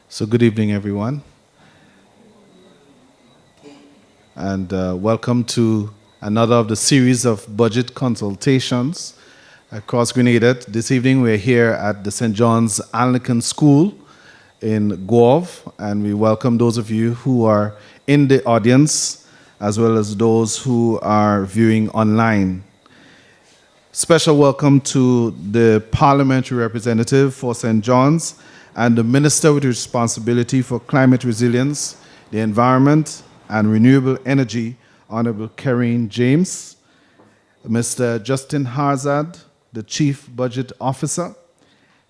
So good evening, everyone, and welcome to another of the series of budget consultations across Grenada. This evening we're here at the St. John's Anglican School in Guelph, and we welcome those of you who are in the audience as well as those who are viewing online. Special welcome to the parliamentary representative for St. John's and the Minister with responsibility for climate resilience, the environment, and renewable energy, Honorable Karine James, Mr. Justin Harzad, the Chief Budget Officer,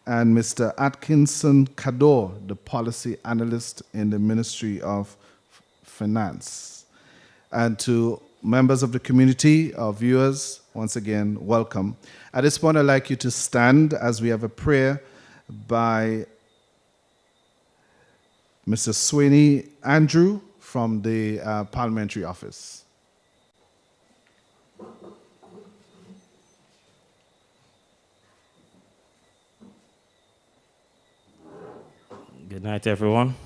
and Mr. Atkinson Kador, the Policy Analyst in the Ministry of Finance. And to members of the community, our viewers, once again, welcome. At this point, I'd like you to stand as we have a prayer by Mr. Sweeney Andrew from the Parliamentary Office. Good night, everyone.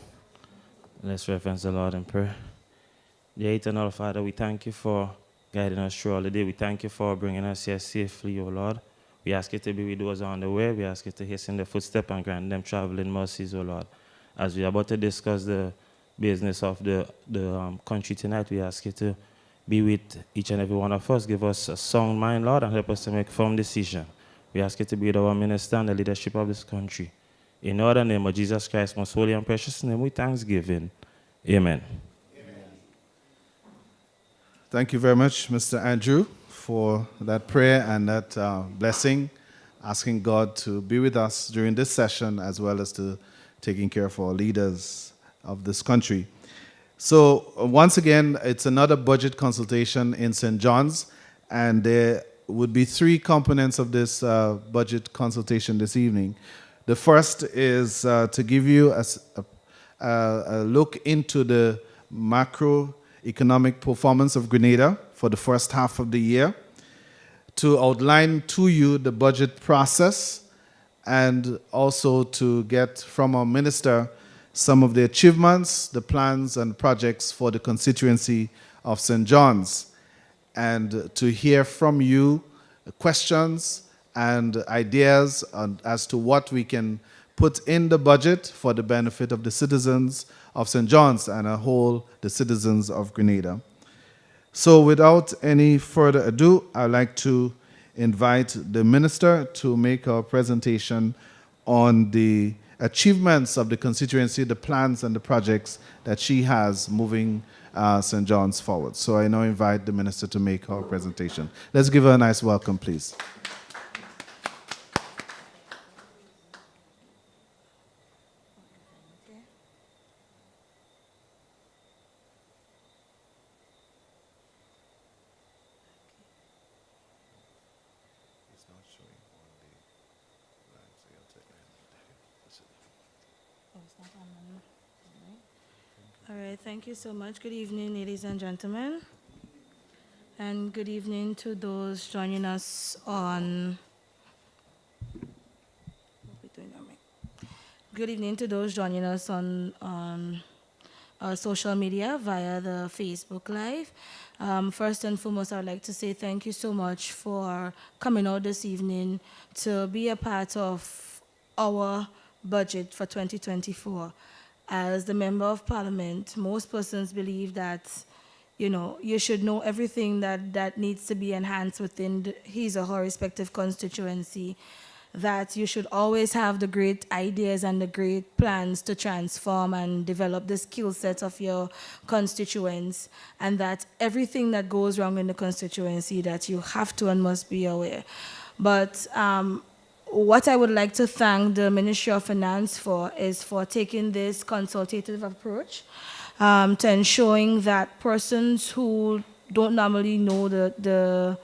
Let's reverence the Lord in prayer. Dear Eternal Father, we thank you for guiding us through all the day. We thank you for bringing us here safely, O Lord. We ask you to be with those on the way. We ask you to hasten their footsteps and grant them traveling mercies, O Lord. As we are about to discuss the business of the country tonight, we ask you to be with each and every one of us. Give us a sound mind, Lord, and help us to make firm decisions. We ask you to be with our minister and the leadership of this country. In the name of Jesus Christ, most holy and precious name, with thanksgiving. Amen. Thank you very much, Mr. Andrew, for that prayer and that blessing, asking God to be with us during this session as well as to taking care of our leaders of this country. So once again, it's another budget consultation in St. John's, and there would be three components of this budget consultation this evening. The first is to give you a look into the macroeconomic performance of Grenada for the first half of the year, to outline to you the budget process, and also to get from our minister some of the achievements, the plans and projects for the constituency of St. John's, and to hear from you questions and ideas as to what we can put in the budget for the benefit of the citizens of St. John's and a whole the citizens of Grenada. So without any further ado, I'd like to invite the minister to make our presentation on the achievements of the constituency, the plans and the projects that she has moving St. John's forward. So I now invite the minister to make our presentation. Let's give her a nice welcome, please. All right, thank you so much. Good evening, ladies and gentlemen. And good evening to those joining us on... Good evening to those joining us on our social media via the Facebook Live. First and foremost, I'd like to say thank you so much for coming out this evening to be a part of our budget for 2024. As the Member of Parliament, most persons believe that, you should know everything that needs to be enhanced within his or her respective constituency, that you should always have the great ideas and the great plans to transform and develop the skill set of your constituents, and that everything that goes wrong in the constituency that you have to and must be aware. But what I would like to thank the Ministry of Finance for is for taking this consultative approach to ensuring that persons who don't normally know the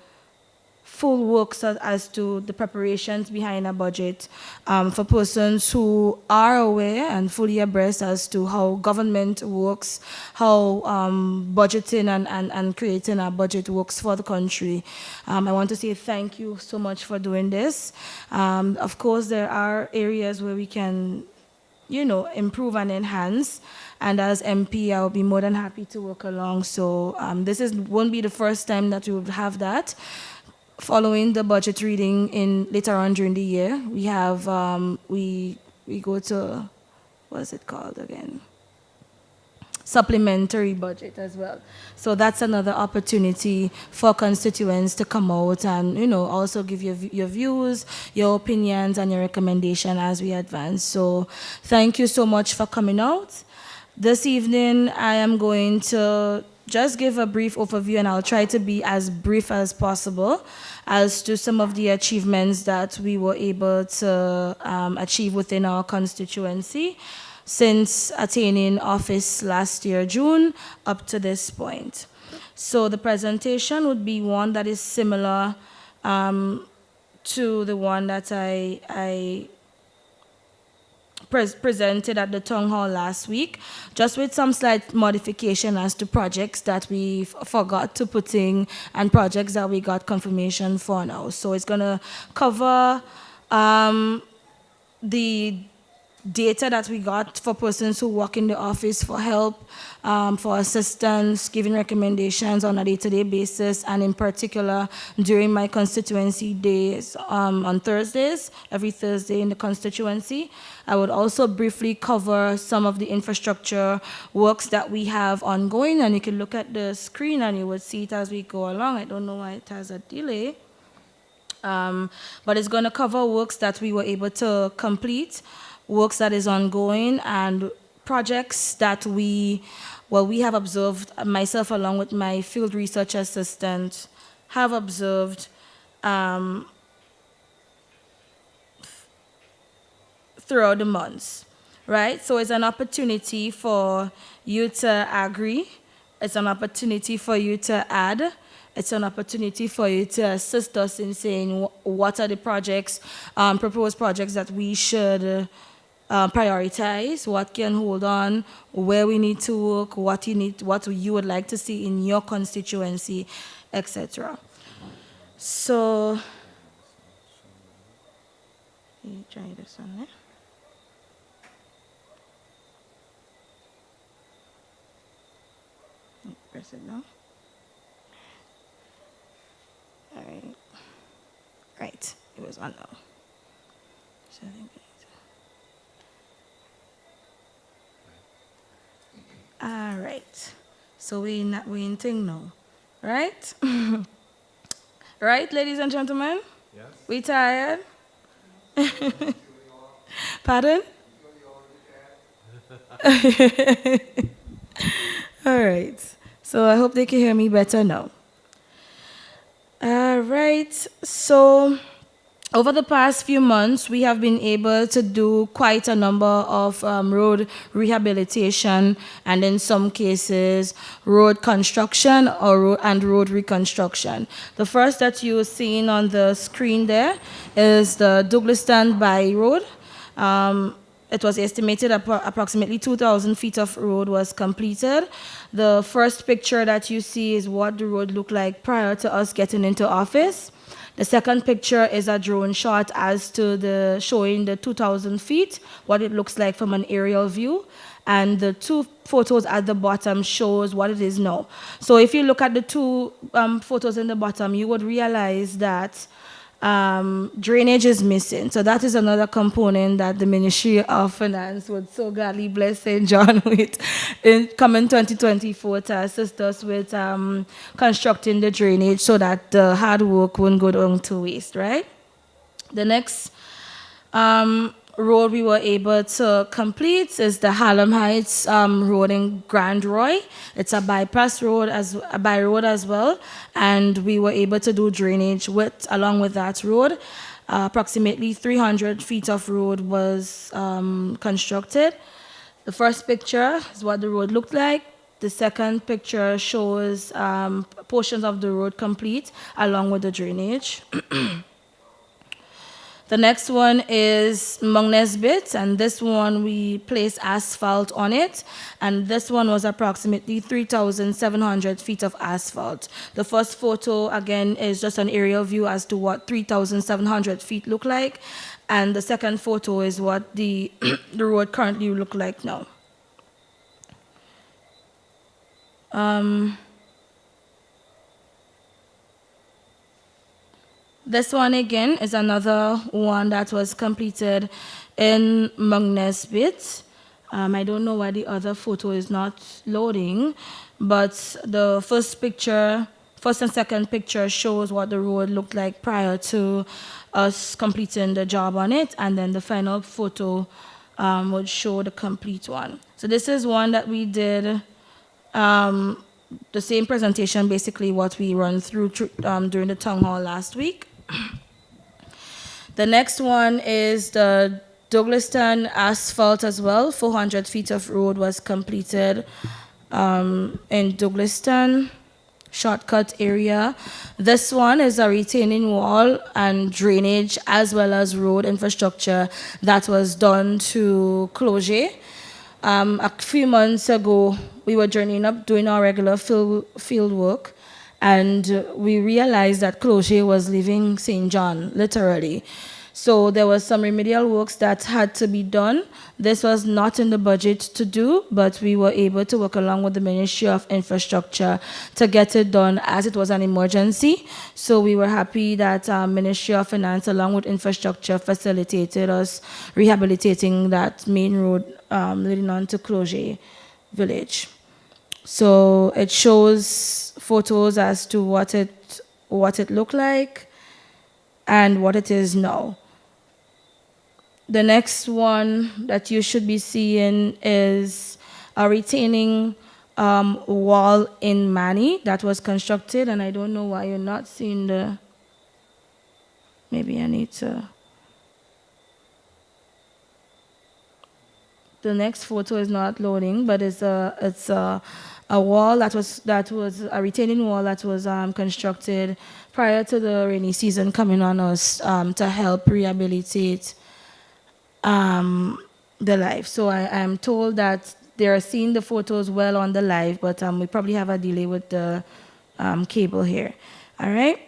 full works as to the preparations behind a budget, for persons who are aware and fully abreast as to how government works, how budgeting and creating a budget works for the country. I want to say thank you so much for doing this. Of course, there are areas where we can improve and enhance. And as MP, I'll be more than happy to work along. So this won't be the first time that we would have that. Following the budget reading in later on during the year, we have we go to, what's it called again? Supplementary budget as well. So that's another opportunity for constituents to come out and, also give your views, your opinions, and your recommendation as we advance. So thank you so much for coming out. This evening, I am going to just give a brief overview, and I'll try to be as brief as possible as to some of the achievements that we were able to achieve within our constituency since attaining office last year, June, up to this point. So the presentation would be one that is similar to the one that I presented at the town hall last week, just with some slight modification as to projects that we forgot to put in and projects that we got confirmation for now. So it's going to cover the data that we got for persons who work in the office for help, for assistance, giving recommendations on a day-to-day basis, and in particular during my constituency days on Thursdays, every Thursday in the constituency. I would also briefly cover some of the infrastructure works that we have ongoing, and you can look at the screen and you would see it as we go along. I don't know why it has a delay. But it's going to cover works that we were able to complete, works that is ongoing, and projects that we have observed, myself along with my field research assistant, have observed throughout the months, right? So it's an opportunity for you to agree. It's an opportunity for you to add. It's an opportunity for you to assist us in saying what are the projects, proposed projects that we should prioritize, what can hold on, where we need to work, what you would like to see in your constituency, etc. So, let me try this one there. Press it now. All right. Right. It was on now. So I think all right. So we in thing now, right? Right, ladies and gentlemen? Yes. We tired? Pardon? All right. So I hope they can hear me better now. All right. So over the past few months, we have been able to do quite a number of road rehabilitation and in some cases, road construction and road reconstruction. The first that you're seeing on the screen there is the Douglaston Bay Road. It was estimated approximately 2,000 feet of road was completed. The first picture that you see is what the road looked like prior to us getting into office. The second picture is a drone shot as to showing the 2,000 feet, what it looks like from an aerial view. And the two photos at the bottom shows what it is now. So if you look at the two photos in the bottom, you would realize that drainage is missing. So that is another component that the Ministry of Finance would so gladly bless St. John with in coming 2024 to assist us with constructing the drainage so that the hard work won't go down to waste, right? The next road we were able to complete is the Harlem Heights road in Grand Roy. It's a bypass road a by road as well, and we were able to do drainage along with that road. Approximately 300 feet of road was constructed. The first picture is what the road looked like. The second picture shows portions of the road complete along with the drainage. The next one is Mount Nesbitt, and this one we placed asphalt on it, and this one was approximately 3,700 feet of asphalt. The first photo, again, is just an aerial view as to what 3,700 feet look like, and the second photo is what the, the road currently look like now. This one again is another one that was completed in Mount Nesbitt. I don't know why the other photo is not loading, but the first and second picture shows what the road looked like prior to us completing the job on it, and then the final photo would show the complete one. So this is one that we did, the same presentation, basically what we run through during the town hall last week. The next one is the Douglaston asphalt as well. 400 feet of road was completed in Douglaston shortcut area. This one is a retaining wall and drainage as well as road infrastructure that was done to Cloget. A few months ago, we were journeying up doing our regular field work, and we realized that Cloget was leaving St. John, literally. So there was some remedial works that had to be done. This was not in the budget to do, but we were able to work along with the Ministry of Infrastructure to get it done as it was an emergency. So we were happy that Ministry of Finance along with Infrastructure facilitated us rehabilitating that main road leading on to Cloget Village. So it shows photos as to what it looked like and what it is now. The next one that you should be seeing is a retaining wall in Mani that was constructed, and I don't know why you're not seeing the, maybe I need to. The next photo is not loading, but it's a wall that was a retaining wall that was constructed prior to the rainy season coming on us to help rehabilitate the live. So I am told that they are seeing the photos well on the live, but we probably have a delay with the cable here. All right.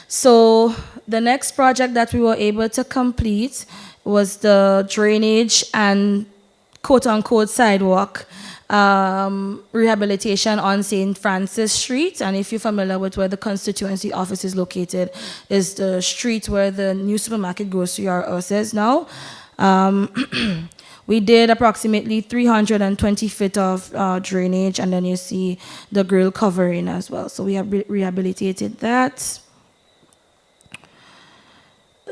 So the next project that we were able to complete was the drainage and quote-unquote sidewalk rehabilitation on St. Francis Street. And if you're familiar with where the constituency office is located, is the street where the new supermarket grocery house is now. We did approximately 320 feet of drainage, and then you see the grill covering as well. So we have rehabilitated that.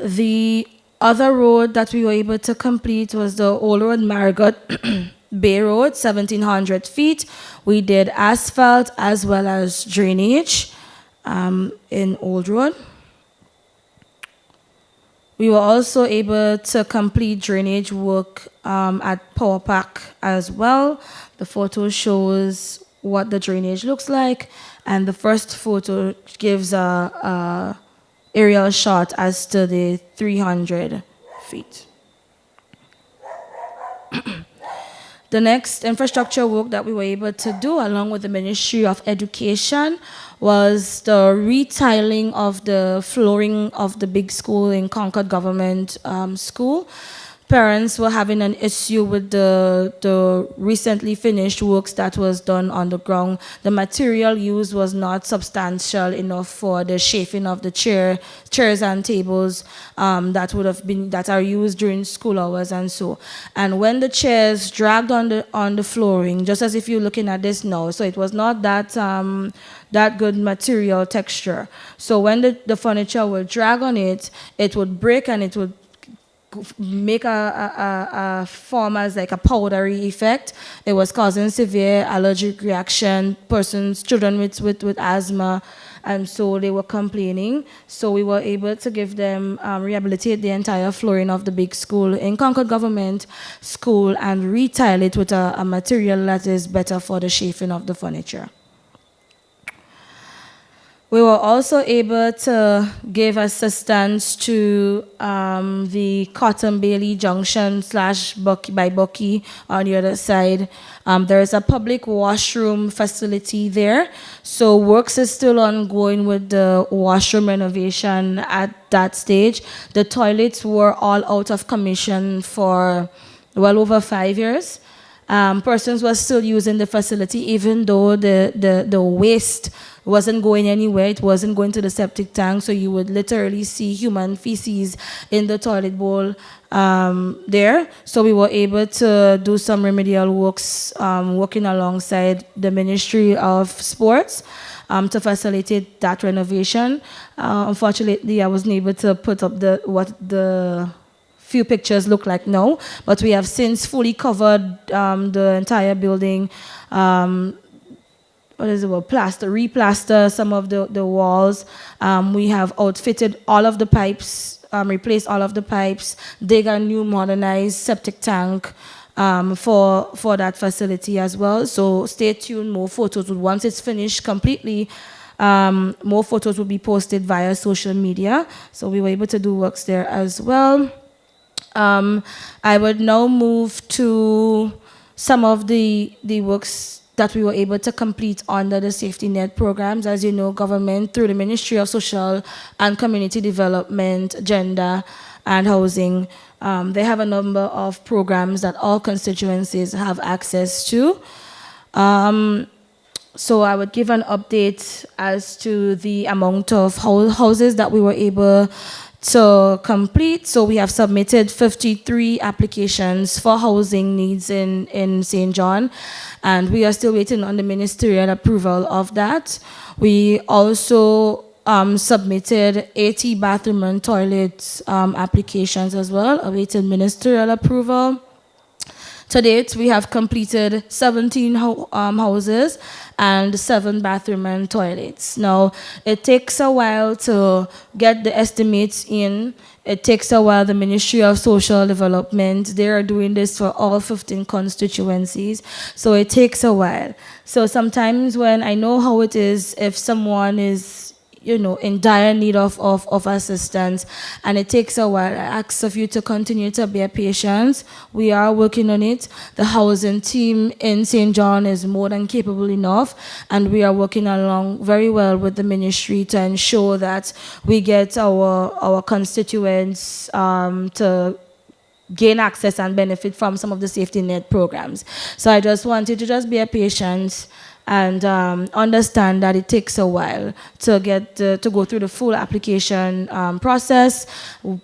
The other road that we were able to complete was the Old Road Marigot Bay Road, 1,700 feet. We did asphalt as well as drainage in Old Road. We were also able to complete drainage work at Power Pack as well. The photo shows what the drainage looks like, and the first photo gives a aerial shot as to the 300 feet. The next infrastructure work that we were able to do along with the Ministry of Education was the retiling of the flooring of the big school in Concord Government School. Parents were having an issue with the recently finished works that was done on the ground. The material used was not substantial enough for the chafing of the chairs and tables that are used during school hours and so. And when the chairs dragged on the flooring, just as if you're looking at this now, so it was not that good material texture. So when the furniture would drag on it, it would break and it would make a form as like a powdery effect. It was causing severe allergic reaction, children with asthma, and so they were complaining. So we were able to give them, rehabilitate the entire flooring of the big school in Concord Government School and retile it with a material that is better for the chafing of the furniture. We were also able to give assistance to the Cotton Bailey Junction slash Bucky by Bucky on the other side. There is a public washroom facility there. So works is still ongoing with the washroom renovation at that stage. The toilets were all out of commission for well over 5 years. Persons were still using the facility even though the waste wasn't going anywhere. It wasn't going to the septic tank, so you would literally see human feces in the toilet bowl there. So we were able to do some remedial works, working alongside the Ministry of Sports to facilitate that renovation. Unfortunately, I wasn't able to put up what the few pictures look like now, but we have since fully covered the entire building. What is it? Well, replaster some of the walls. We have outfitted all of the pipes, replaced all of the pipes, dig a new modernized septic tank for that facility as well. So stay tuned. More photos. Once it's finished completely, more photos will be posted via social media. So we were able to do works there as well. I would now move to some of the works that we were able to complete under the safety net programs. As you know, government through the Ministry of Social and Community Development, Gender and Housing, they have a number of programs that all constituencies have access to. So I would give an update as to the amount of houses that we were able to complete. So we have submitted 53 applications for housing needs in St. John, and we are still waiting on the ministerial approval of that. We also submitted 80 bathroom and toilet applications as well, awaiting ministerial approval. To date, we have completed 17 houses and 7 bathroom and toilets. Now, it takes a while to get the estimates in. It takes a while. The Ministry of Social Development, they are doing this for all 15 constituencies, so it takes a while. So sometimes when I know how it is, if someone is in dire need of assistance, and it takes a while, I ask of you to continue to bear patience. We are working on it. The housing team in St. John is more than capable enough, and we are working along very well with the ministry to ensure that we get our constituents to gain access and benefit from some of the safety net programs. So I just want you to just bear patient and understand that it takes a while to get to go through the full application process,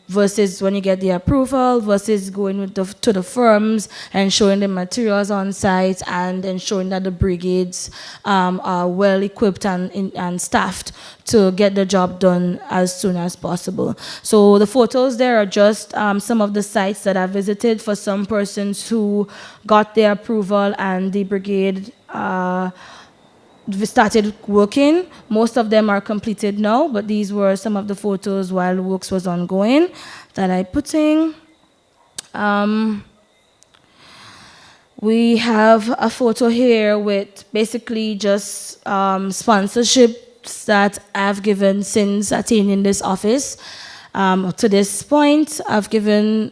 versus when you get the approval, versus going with to the firms and showing the materials on site and ensuring that the brigades are well equipped and staffed to get the job done as soon as possible. So the photos there are just some of the sites that I visited for some persons who got their approval and the brigade we started working. Most of them are completed now, but these were some of the photos while works was ongoing that I put in. We have a photo here with basically just sponsorships that I've given since attaining this office. To this point, I've given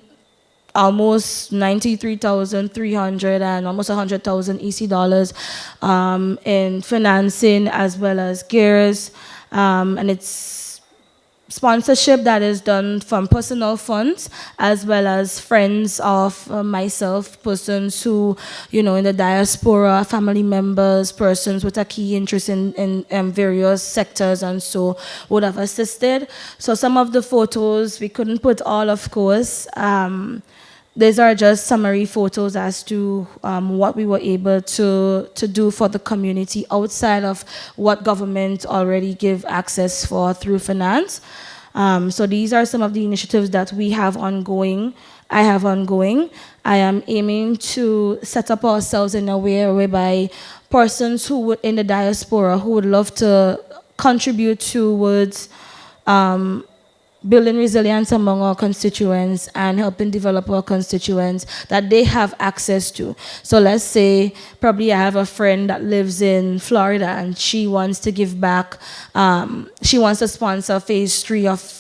almost 93,300 and almost 100,000 EC dollars in financing as well as gears, and it's sponsorship that is done from personal funds as well as friends of myself, persons who, in the diaspora, family members, persons with a key interest in various sectors and so would have assisted. So some of the photos, we couldn't put all, of course. These are just summary photos as to what we were able to do for the community outside of what government already give access for through finance. So these are some of the initiatives that we have ongoing. I have ongoing. I am aiming to set up ourselves in a way whereby persons who would in the diaspora who would love to contribute towards building resilience among our constituents and helping develop our constituents that they have access to. So let's say probably I have a friend that lives in Florida and she wants to give back, she wants to sponsor phase 3 of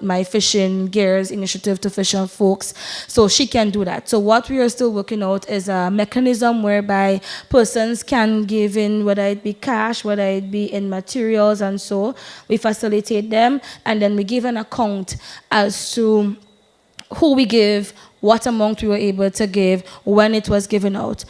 my fishing gears initiative to fisher folks, so she can do that. So what we are still working out is a mechanism whereby persons can give in, whether it be cash, whether it be in materials, and so we facilitate them, and then we give an account as to who we give, what amount we were able to give, when it was given out.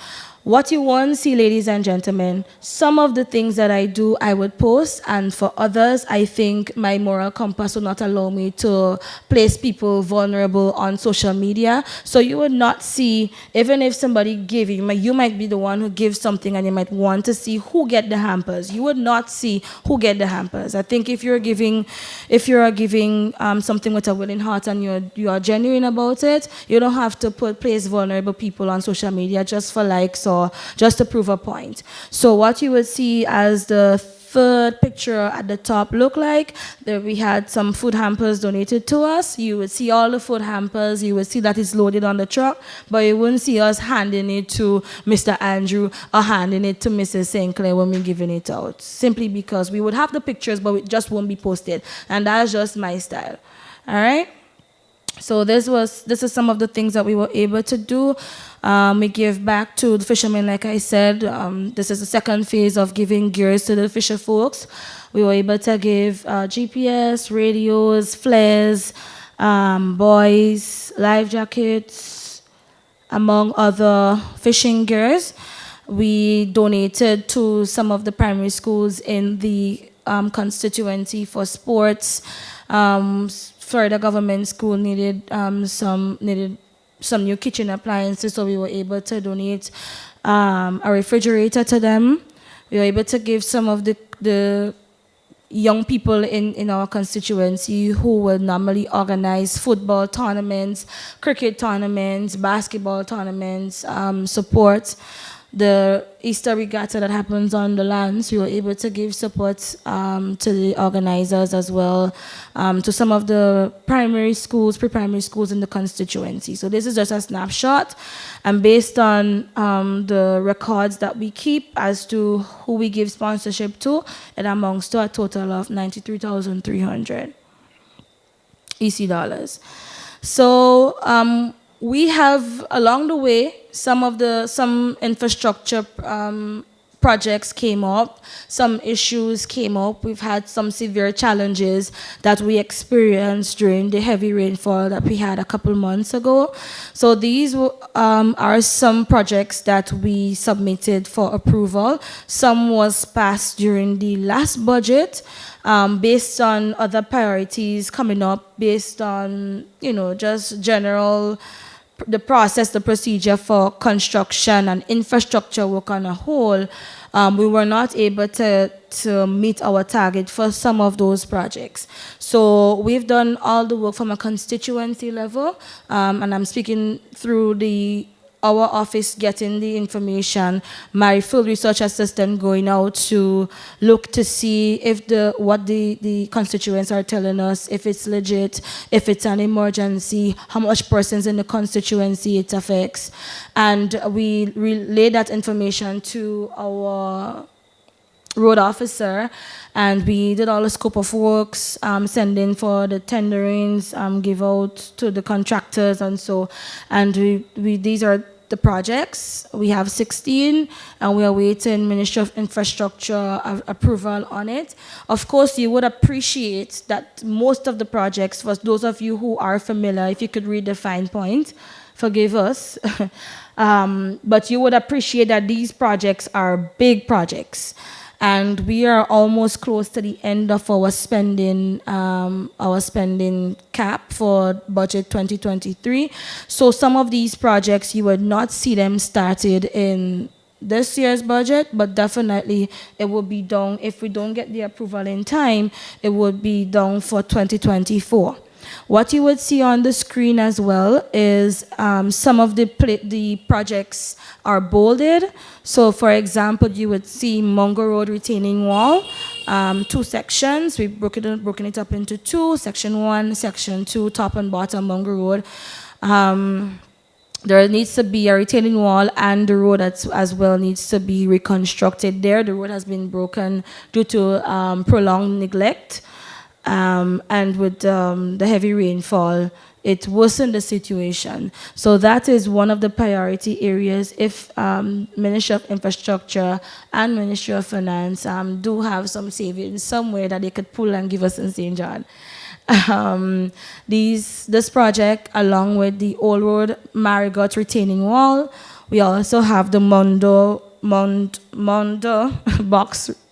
What you won't see, ladies and gentlemen, some of the things that I do, I would post, and for others, I think my moral compass will not allow me to place people vulnerable on social media. So you would not see, even if somebody gave you might be the one who gives something and you might want to see who get the hampers. You would not see who get the hampers. I think if you're giving something with a willing heart and you are genuine about it, you don't have to place vulnerable people on social media just for likes or just to prove a point. So what you would see as the third picture at the top look like, there we had some food hampers donated to us. You would see all the food hampers, you would see that it's loaded on the truck, but you wouldn't see us handing it to Mr. Andrew or handing it to Mrs. St. Clair when we're giving it out, simply because we would have the pictures, but it just won't be posted, and that's just my style. All right? So this is some of the things that we were able to do. We give back to the fishermen, like I said. This is the second phase of giving gears to the fisher folks. We were able to give GPS, radios, flares, buoys, life jackets, among other fishing gears. We donated to some of the primary schools in the constituency for sports. Florida Government School needed some new kitchen appliances, so we were able to donate a refrigerator to them. We were able to give some of the young people in our constituency who would normally organize football tournaments, cricket tournaments, basketball tournaments, support. The Easter regatta that happens on the lands, we were able to give support to the organizers as well, to some of the primary schools, pre-primary schools in the constituency. So this is just a snapshot, and based on the records that we keep as to who we give sponsorship to, it amounts to a total of 93,300 EC dollars. So we have, along the way, some infrastructure projects came up, some issues came up. We've had some severe challenges that we experienced during the heavy rainfall that we had a couple months ago. So these are some projects that we submitted for approval. Some was passed during the last budget, based on other priorities coming up, based on, just general the process, the procedure for construction and infrastructure work on a whole. We were not able to meet our target for some of those projects. So we've done all the work from a constituency level, and I'm speaking through our office getting the information, my field research assistant going out to look to see if what the constituents are telling us, if it's legit, if it's an emergency, how much persons in the constituency it affects. And we relay that information to our road officer, and we did all the scope of works, send in for the tenderings, give out to the contractors, and so, and these are the projects. We have 16, and we are waiting Ministry of Infrastructure approval on it. Of course, you would appreciate that most of the projects, for those of you who are familiar, if you could read the fine point, forgive us, but you would appreciate that these projects are big projects. And we are almost close to the end of our spending cap for budget 2023. So some of these projects, you would not see them started in this year's budget, but definitely it will be done. If we don't get the approval in time, it would be done for 2024. What you would see on the screen as well is some of the projects are bolded. So, for example, you would see Mungo Road retaining wall. two sections. We've broken it up into two, Section 1, Section 2, top and bottom Mungo Road. There needs to be a retaining wall, and the road as well needs to be reconstructed there. The road has been broken due to prolonged neglect, and with the heavy rainfall, it worsened the situation. So that is one of the priority areas. If Ministry of Infrastructure and Ministry of Finance do have some savings somewhere that they could pull and give us in St. John. This project, along with the Old Road Marigot retaining wall, we also have the Mondo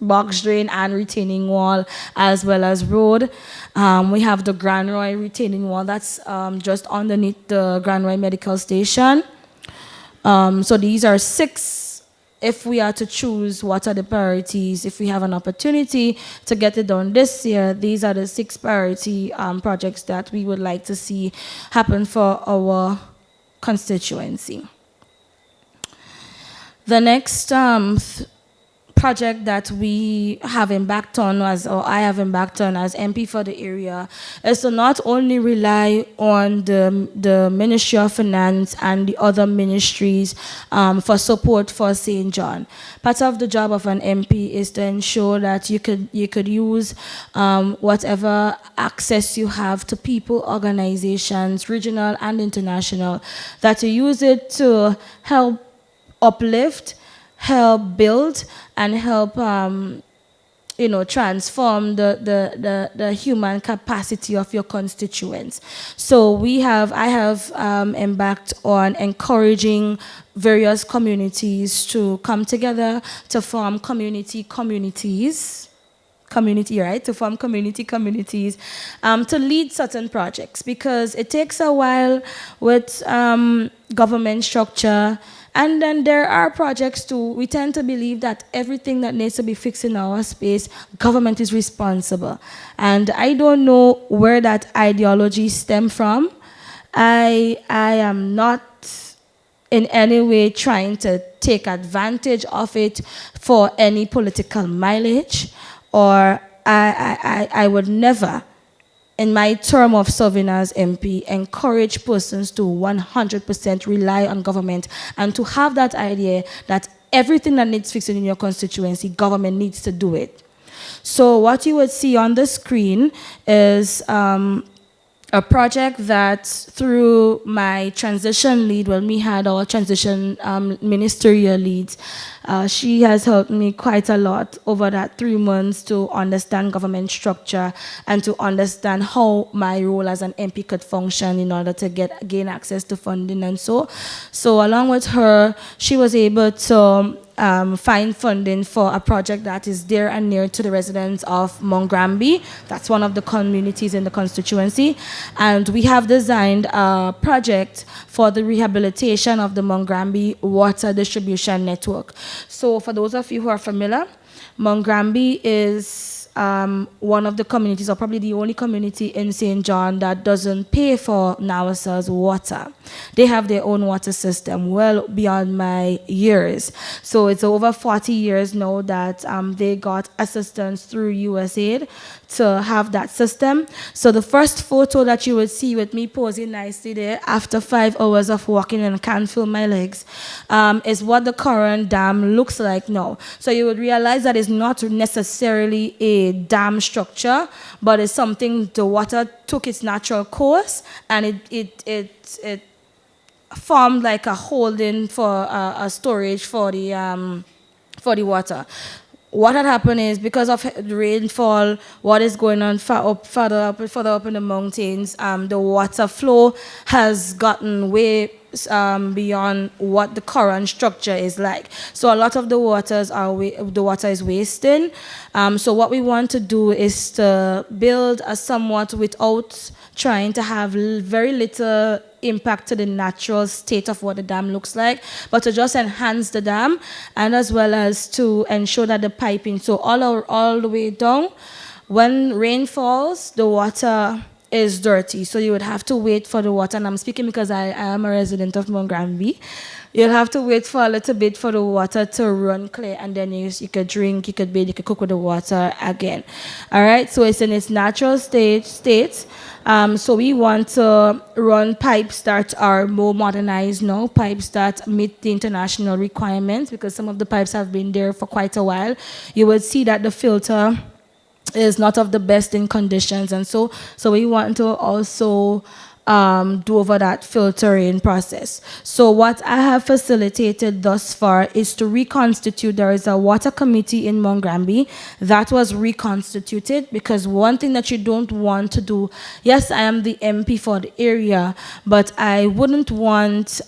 box drain and retaining wall, as well as road. We have the Grand Roy retaining wall that's just underneath the Grand Roy Medical Station. So these are 6. If we are to choose what are the priorities, if we have an opportunity to get it done this year, these are the 6 priority projects that we would like to see happen for our constituency. The next project that we have embarked on, or I have embarked on as MP for the area, is to not only rely on the Ministry of Finance and the other ministries for support for St. John. Part of the job of an MP is to ensure that you could use whatever access you have to people, organizations, regional and international, that you use it to help uplift, help build, and help transform the human capacity of your constituents. So I have embarked on encouraging various communities to come together to form communities, to form communities, to lead certain projects, because it takes a while with government structure. And then there are projects too. We tend to believe that everything that needs to be fixed in our space, government is responsible. And I don't know where that ideology stems from. I am not in any way trying to take advantage of it for any political mileage, or I would never, in my term of serving as MP, encourage persons to 100% rely on government and to have that idea that everything that needs fixing in your constituency, government needs to do it. So what you would see on the screen is a project that, through my transition lead, when we had our transition ministerial leads, she has helped me quite a lot over that 3 months to understand government structure and to understand how my role as an MP could function in order to gain access to funding and so. So along with her, she was able to find funding for a project that is dear and near to the residents of Mongrambi. That's one of the communities in the constituency. And we have designed a project for the rehabilitation of the Mongrambi water distribution network. So for those of you who are familiar, Mongrambi is one of the communities, or probably the only community in St. John that doesn't pay for NAWASA's water. They have their own water system, well beyond my years. So it's over 40 years now that they got assistance through USAID to have that system. So the first photo that you would see with me posing nicely there after 5 hours of walking and can't feel my legs is what the current dam looks like now. So you would realize that it's not necessarily a dam structure, but it's something the water took its natural course and it formed like a holding for a storage for the water. What had happened is, because of the rainfall, what is going on further up in the mountains, the water flow has gotten way beyond what the current structure is like. So a lot of the water is wasting. So what we want to do is to build a somewhat without trying to have very little impact to the natural state of what the dam looks like, but to just enhance the dam, and as well as to ensure that the piping, so all the way down, when rain falls, the water is dirty. So you would have to wait for the water. And I'm speaking because I am a resident of Mongrambi. You'll have to wait for a little bit for the water to run clear, and then you could drink, you could bathe, you could cook with the water again. All right, so it's in its natural state. So we want to run pipes that are more modernized now, pipes that meet the international requirements, because some of the pipes have been there for quite a while. You would see that the filter is not of the best in conditions, and so we want to also do over that filtering process. So what I have facilitated thus far is to reconstitute. There is a water committee in Mongrambi that was reconstituted, because one thing that you don't want to do, yes, I am the MP for the area, but I wouldn't want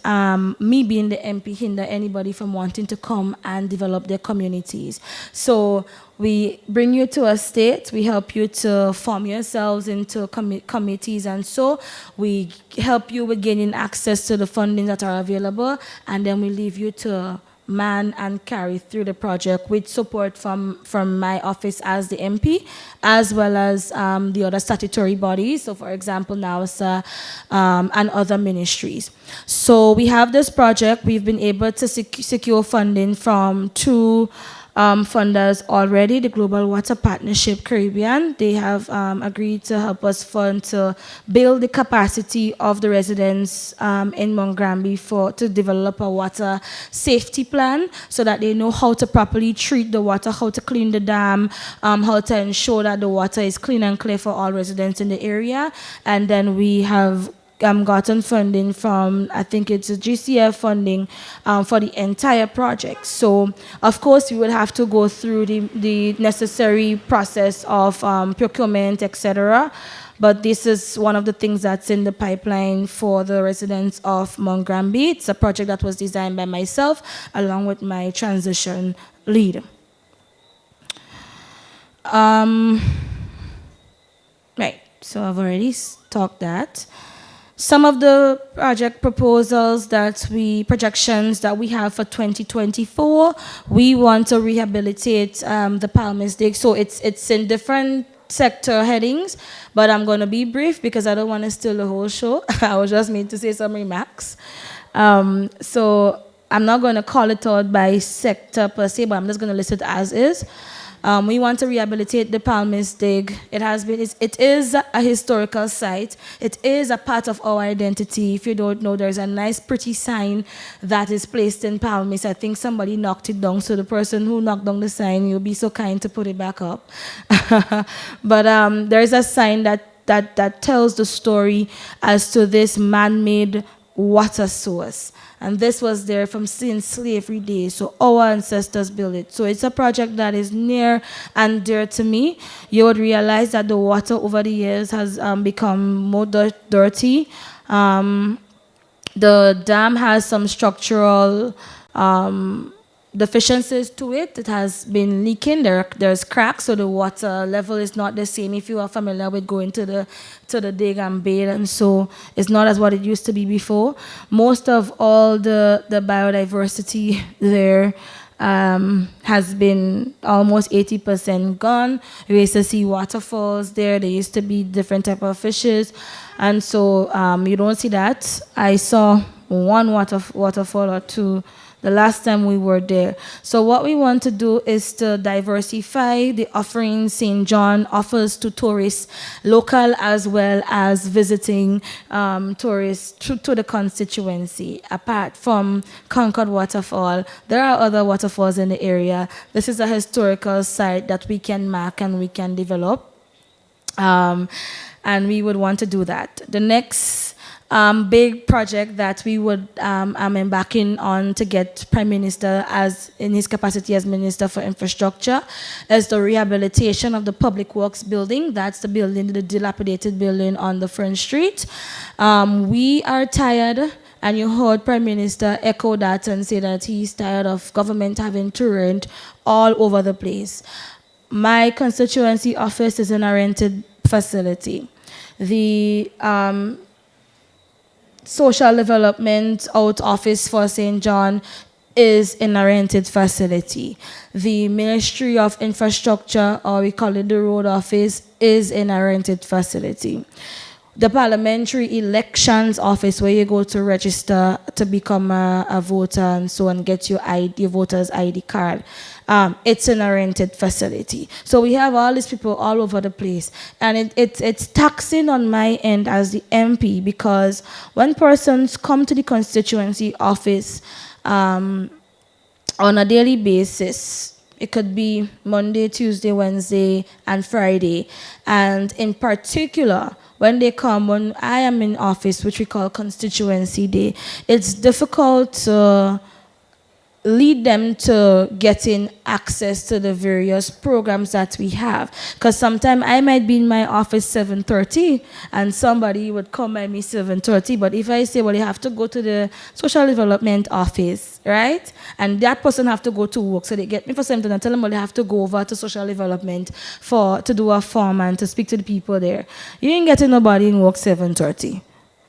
me being the MP hinder anybody from wanting to come and develop their communities. So we bring you to a state, we help you to form yourselves into committees, and so we help you with gaining access to the funding that are available, and then we leave you to man and carry through the project with support from my office as the MP, as well as the other statutory bodies, so for example NAWSA and other ministries. So we have this project. We've been able to secure funding from two funders already, the Global Water Partnership Caribbean. They have agreed to help us fund to build the capacity of the residents in Mongrambi to develop a water safety plan, so that they know how to properly treat the water, how to clean the dam, how to ensure that the water is clean and clear for all residents in the area. And then we have gotten funding from, I think it's a GCF funding for the entire project. So, of course, we will have to go through the necessary process of procurement, etc. But this is one of the things that's in the pipeline for the residents of Mongrambi. It's a project that was designed by myself along with my transition lead. Right, so I've already talked that. Some of the project projections that we have for 2024, we want to rehabilitate the Palmis Dig. So it's in different sector headings, but I'm going to be brief because I don't want to steal the whole show. I was just made to say some remarks. So I'm not going to call it out by sector per se, but I'm just going to list it as is. We want to rehabilitate the Palmis Dig. It is a historical site. It is a part of our identity. If you don't know, there's a nice, pretty sign that is placed in Palmis. I think somebody knocked it down, so the person who knocked down the sign, you'll be so kind to put it back up. But there's a sign that tells the story as to this man-made water source. And this was there from since slavery days. So our ancestors built it. So it's a project that is near and dear to me. You would realize that the water over the years has become more dirty. The dam has some structural deficiencies to it. It has been leaking. There's cracks, so the water level is not the same. If you are familiar with going to the dig and bathe, and so it's not as what it used to be before. Most of all the biodiversity there has been almost 80% gone. We used to see waterfalls there. There used to be different type of fishes, and so you don't see that. I saw one waterfall or two the last time we were there. So what we want to do is to diversify the offerings St. John offers to tourists, local as well as visiting tourists to the constituency. Apart from Concord Waterfall, there are other waterfalls in the area. This is a historical site that we can mark and we can develop. And we would want to do that. The next big project that we would I'm embarking on to get Prime Minister as in his capacity as Minister for Infrastructure is the rehabilitation of the Public Works building. That's the building, the dilapidated building on the Front Street. We are tired, and you heard Prime Minister echo that and say that he's tired of government having to rent all over the place. My constituency office is in a rented facility. The Social Development Out Office for St. John is in a rented facility. The Ministry of Infrastructure, or we call it the Road Office, is in a rented facility. the parliamentary elections office where you go to register to become a voter and so on, get your your voter's ID card. It's in a rented facility. So we have all these people all over the place. And it's taxing on my end as the MP, because when persons come to the constituency office on a daily basis, it could be Monday, Tuesday, Wednesday, and Friday. And in particular, when they come, when I am in office, which we call constituency day, it's difficult to lead them to getting access to the various programs that we have. Because sometimes I might be in my office 7:30 and somebody would come by me 7:30, but if I say, well, you have to go to the social development office, right? And that person have to go to work, so they get me for 7:30 and tell them, well, they have to go over to social development to do a form and to speak to the people there. You ain't getting nobody in work 7:30,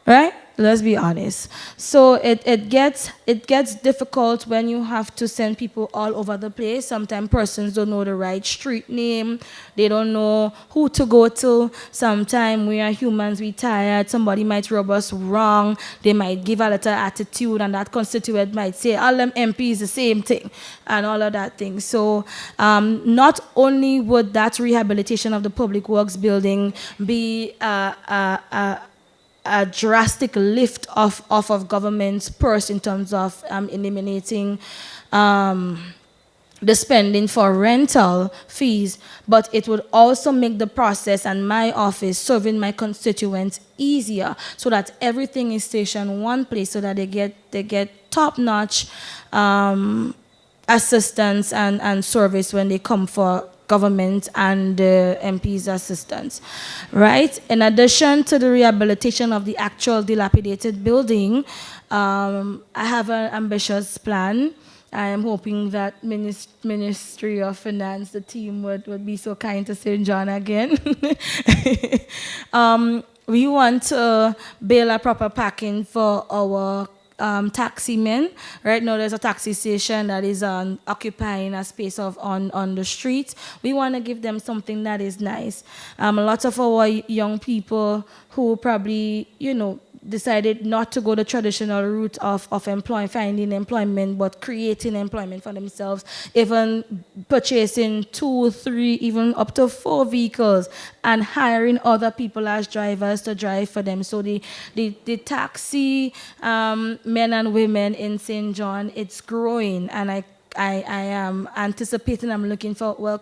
right? Let's be honest. So it gets difficult when you have to send people all over the place. Sometimes persons don't know the right street name. They don't know who to go to. Sometimes we are humans, we tired. Somebody might rub us wrong. They might give a little attitude, and that constituent might say, all them MPs the same thing, and all of that thing. So not only would that rehabilitation of the public works building be a drastic lift off of government's purse in terms of eliminating the spending for rental fees, but it would also make the process and my office serving my constituents easier, so that everything is stationed in one place, so that they get top-notch assistance and service when they come for government and MP's assistance, right? In addition to the rehabilitation of the actual dilapidated building, I have an ambitious plan. I am hoping that Ministry of Finance, the team would be so kind to St. John again. We want to build a proper parking for our taxi men. Right now there's a taxi station that is occupying a space on the street. We want to give them something that is nice. A lot of our young people who probably, decided not to go the traditional route of finding employment, but creating employment for themselves, even purchasing 2, 3, even up to 4 vehicles and hiring other people as drivers to drive for them. So the taxi men and women in St. John, it's growing, and I am anticipating, I'm looking forward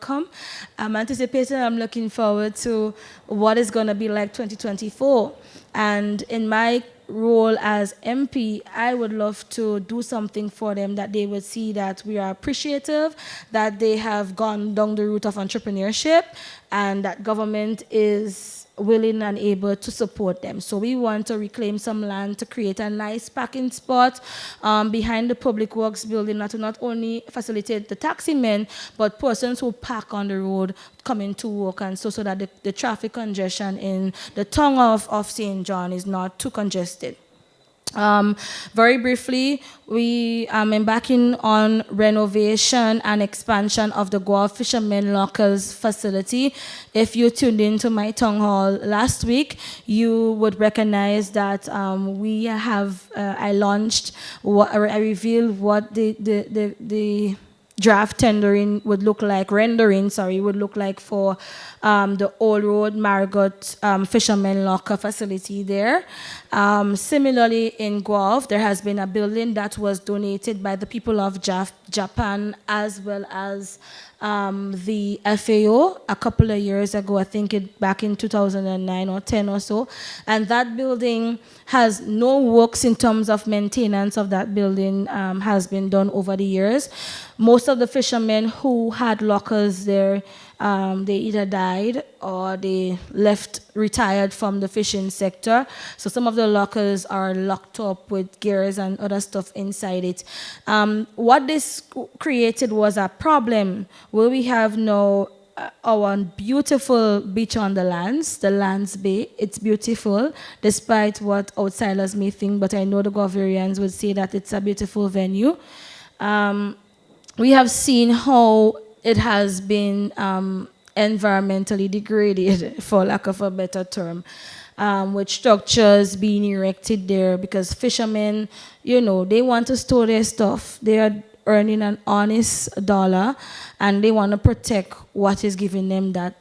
to what is going to be like 2024. And in my role as MP, I would love to do something for them that they would see that we are appreciative, that they have gone down the route of entrepreneurship, and that government is willing and able to support them. So we want to reclaim some land to create a nice parking spot behind the public works building, to not only facilitate the taxi men, but persons who park on the road coming to work, and so that the traffic congestion in the tongue of St. John is not too congested. Very briefly, we are embarking on renovation and expansion of the Goa Fishermen Lockers facility. If you tuned into my town hall last week, you would recognize that I revealed what the draft rendering would look like for the Old Road Margot Fishermen Locker facility there. Similarly, in Guelph, there has been a building that was donated by the people of Japan, as well as the FAO a couple of years ago, I think back in 2009 or 10 or so. And that building has no works in terms of maintenance of that building has been done over the years. Most of the fishermen who had lockers there, they either died or they retired from the fishing sector. So some of the lockers are locked up with gears and other stuff inside it. What this created was a problem where we have now our beautiful beach on the Lands Bay. It's beautiful, despite what outsiders may think, but I know the Guaverians would say that it's a beautiful venue. We have seen how it has been environmentally degraded, for lack of a better term. with structures being erected there because fishermen, they want to store their stuff. They are earning an honest dollar, and they want to protect what is giving them that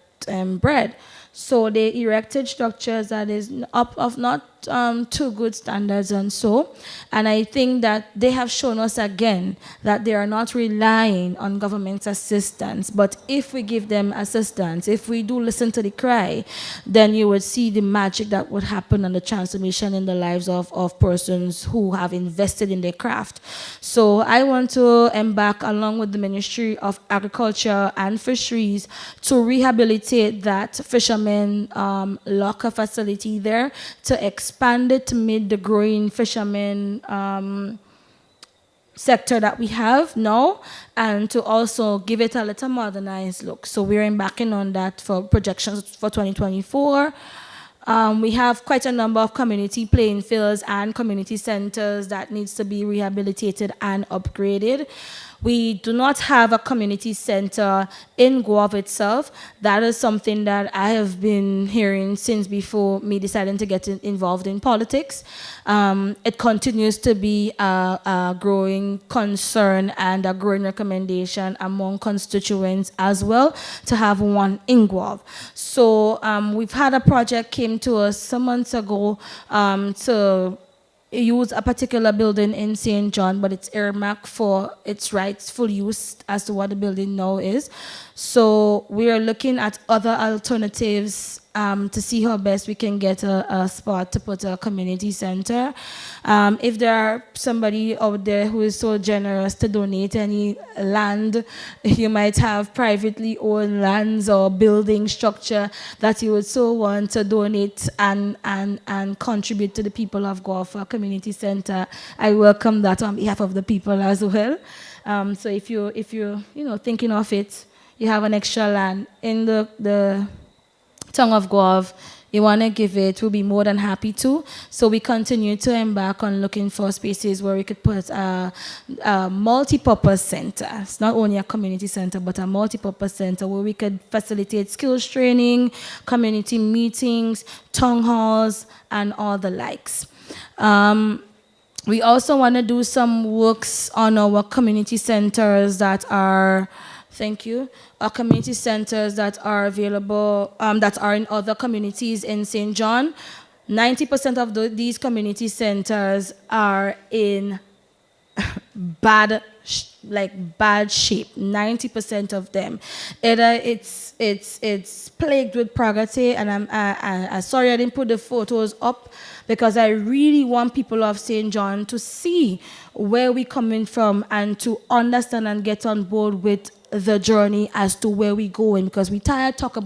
bread. So they erected structures that is up of not too good standards and I think that they have shown us again that they are not relying on government assistance, but if we give them assistance, if we do listen to the cry, then you would see the magic that would happen and the transformation in the lives of persons who have invested in their craft. So I want to embark along with the Ministry of Agriculture and Fisheries to rehabilitate that fishermen locker facility there, to expand it to meet the growing fishermen sector that we have now, and to also give it a little modernized look. So we're embarking on that for projections for 2024. We have quite a number of community playing fields and community centers that needs to be rehabilitated and upgraded. We do not have a community center in Guelph itself. That is something that I have been hearing since before me deciding to get involved in politics. It continues to be a growing concern and a growing recommendation among constituents as well to have one in Guelph. So we've had a project came to us some months ago to use a particular building in St. John, but it's earmarked for its rightful use as to what the building now is. So we are looking at other alternatives to see how best we can get a spot to put a community center. If there are somebody out there who is so generous to donate any land, you might have privately owned lands or building structure that you would so want to donate and contribute to the people of Guelph for a community center. I welcome that on behalf of the people as well. So if you're thinking of it, you have an extra land in the tongue of Guelph, you want to give it, we'll be more than happy to. So we continue to embark on looking for spaces where we could put a multi-purpose center. It's not only a community center, but a multi-purpose center where we could facilitate skills training, community meetings, town halls, and all the likes. We also want to do some works on our community centers that are, thank you, our community centers that are available, that are in other communities in St. John. 90% of these community centers are in bad shape. 90% of them. Either it's plagued with poverty, and I'm sorry I didn't put the photos up because I really want people of St. John to see where we're coming from and to understand and get on board with the journey as to where we're going, because we tired talk about